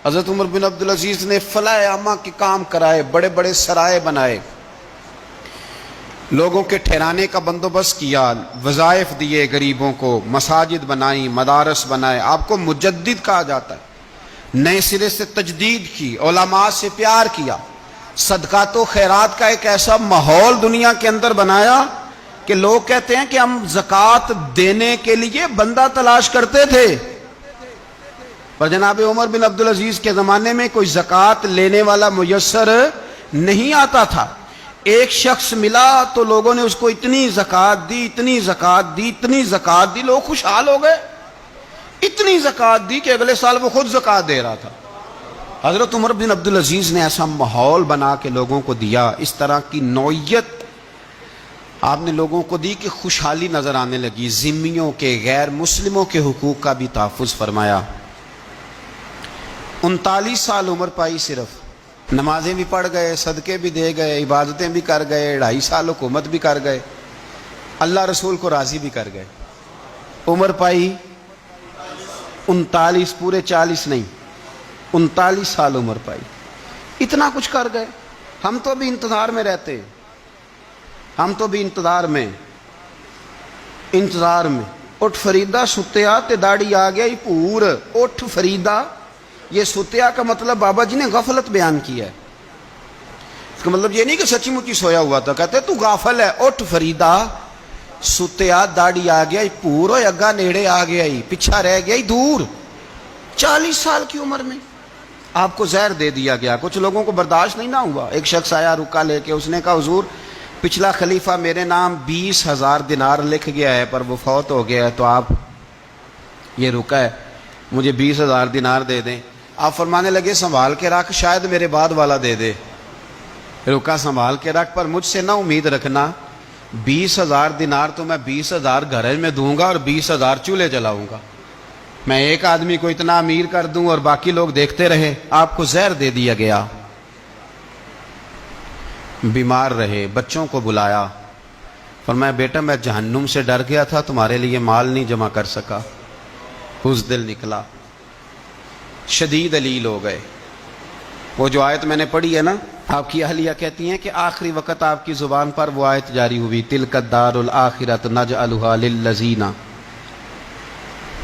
حضرت عمر بن عبدالعزیز نے فلاح عامہ کے کام کرائے، بڑے بڑے سرائے بنائے، لوگوں کے ٹھہرانے کا بندوبست کیا، وظائف دیے غریبوں کو، مساجد بنائی، مدارس بنائے۔ آپ کو مجدد کہا جاتا ہے، نئے سرے سے تجدید کی، علماء سے پیار کیا، صدقات و خیرات کا ایک ایسا ماحول دنیا کے اندر بنایا کہ لوگ کہتے ہیں کہ ہم زکوٰۃ دینے کے لیے بندہ تلاش کرتے تھے، پر جناب عمر بن عبدالعزیز کے زمانے میں کوئی زکوٰۃ لینے والا میسر نہیں آتا تھا۔ ایک شخص ملا تو لوگوں نے اس کو اتنی زکوٰۃ دی، اتنی زکوٰۃ دی، اتنی زکوٰۃ دی، لوگ خوشحال ہو گئے، اتنی زکوٰۃ دی کہ اگلے سال وہ خود زکوٰۃ دے رہا تھا۔ حضرت عمر بن عبدالعزیز نے ایسا ماحول بنا کے لوگوں کو دیا، اس طرح کی نوعیت آپ نے لوگوں کو دی کہ خوشحالی نظر آنے لگی، ذمیوں کے، غیر مسلموں کے حقوق کا بھی تحفظ فرمایا۔ 39 سال عمر پائی، صرف نمازیں بھی پڑھ گئے، صدقے بھی دے گئے، عبادتیں بھی کر گئے، 2.5 سال حکومت بھی کر گئے، اللہ رسول کو راضی بھی کر گئے۔ عمر پائی 39، پورے 40 نہیں، 39 سال عمر پائی، اتنا کچھ کر گئے۔ ہم تو بھی انتظار میں رہتے، ہم تو بھی انتظار میں اٹھ فریدا ستیا تے داڑھی آ گیا ہی پور، اٹھ فریدا، یہ ستیا کا مطلب بابا جی نے غفلت بیان کیا ہے، اس کا مطلب یہ نہیں کہ سچی مچی سویا ہوا تھا، کہتے تو غافل ہے، اٹھ فریدا ستیا داڑھی آ گیا ہی پور، اور اگا نیڑے آ گیا ہی، پیچھا رہ گیا ہی دور۔ 40 سال کی عمر میں آپ کو زہر دے دیا گیا، کچھ لوگوں کو برداشت نہیں نہ ہوا۔ ایک شخص آیا رکا لے کے، اس نے کہا حضور پچھلا خلیفہ میرے نام 20,000 دینار لکھ گیا ہے، پر وہ فوت ہو گیا ہے، تو آپ یہ رکا ہے، مجھے 20,000 دینار دے دیں۔ آپ فرمانے لگے سنبھال کے رکھ، شاید میرے بعد والا دے دے۔ رکا سنبھال کے رکھ، پر مجھ سے نہ امید رکھنا، 20,000 دینار تو میں 20,000 گھر میں دوں گا اور 20,000 چولہے جلاؤں گا، میں ایک آدمی کو اتنا امیر کر دوں اور باقی لوگ دیکھتے رہے۔ آپ کو زہر دے دیا گیا، بیمار رہے، بچوں کو بلایا، فرمایا بیٹا میں جہنم سے ڈر گیا تھا، تمہارے لیے مال نہیں جمع کر سکا، بزدل نکلا، شدید علیل ہو گئے۔ وہ جو آیت میں نے پڑھی ہے نا، آپ کی اہلیہ کہتی ہیں کہ آخری وقت آپ کی زبان پر وہ آیت جاری ہوئی، تلک الدار الآخرۃ نجعلھا للذین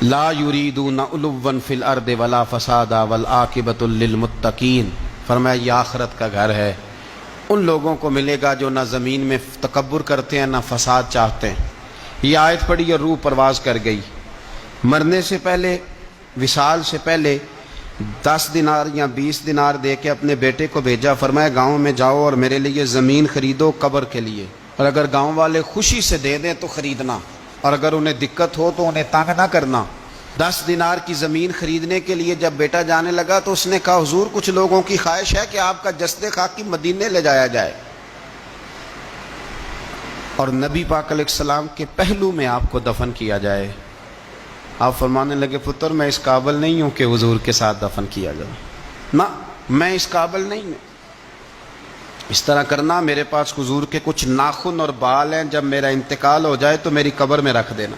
لا یریدون علوا فی الارض ولا فسادا والعاقبۃ للمتقین۔ فرمایا یہ آخرت کا گھر ہے، ان لوگوں کو ملے گا جو نہ زمین میں تکبر کرتے ہیں نہ فساد چاہتے ہیں۔ یہ آیت پڑھی اور روح پرواز کر گئی۔ مرنے سے پہلے، وصال سے پہلے 10 دینار یا 20 دینار دے کے اپنے بیٹے کو بھیجا، فرمایا گاؤں میں جاؤ اور میرے لیے زمین خریدو قبر کے لیے، اور اگر گاؤں والے خوشی سے دے دیں تو خریدنا، اور اگر انہیں دقت ہو تو انہیں تنگ نہ کرنا۔ 10 دینار کی زمین خریدنے کے لیے جب بیٹا جانے لگا تو اس نے کہا حضور کچھ لوگوں کی خواہش ہے کہ آپ کا جسد خاکی مدینے لے جایا جائے اور نبی پاک علیہ السلام کے پہلو میں آپ کو دفن کیا جائے۔ آپ فرمانے لگے پتر میں اس قابل نہیں ہوں کہ حضور کے ساتھ دفن کیا جائے، نہ میں اس قابل نہیں ہوں، اس طرح کرنا میرے پاس حضور کے کچھ ناخن اور بال ہیں، جب میرا انتقال ہو جائے تو میری قبر میں رکھ دینا۔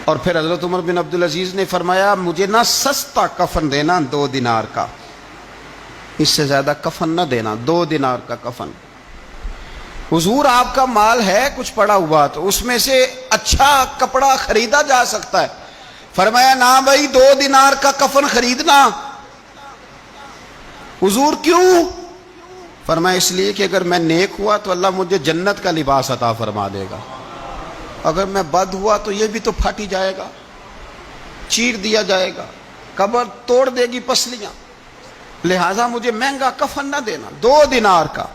اور پھر حضرت عمر بن عبدالعزیز نے فرمایا مجھے نہ سستا کفن دینا 2 دینار کا، اس سے زیادہ کفن نہ دینا، 2 دینار کا کفن۔ حضور آپ کا مال ہے کچھ پڑا ہوا تو اس میں سے اچھا کپڑا خریدا جا سکتا ہے، فرمایا نہ بھائی 2 دینار کا کفن خریدنا۔ حضور کیوں؟ فرمایا اس لیے کہ اگر میں نیک ہوا تو اللہ مجھے جنت کا لباس عطا فرما دے گا، اگر میں بد ہوا تو یہ بھی تو پھٹ ہی جائے گا، چیر دیا جائے گا، قبر توڑ دے گی پسلیاں، لہٰذا مجھے مہنگا کفن نہ دینا، 2 دینار کا۔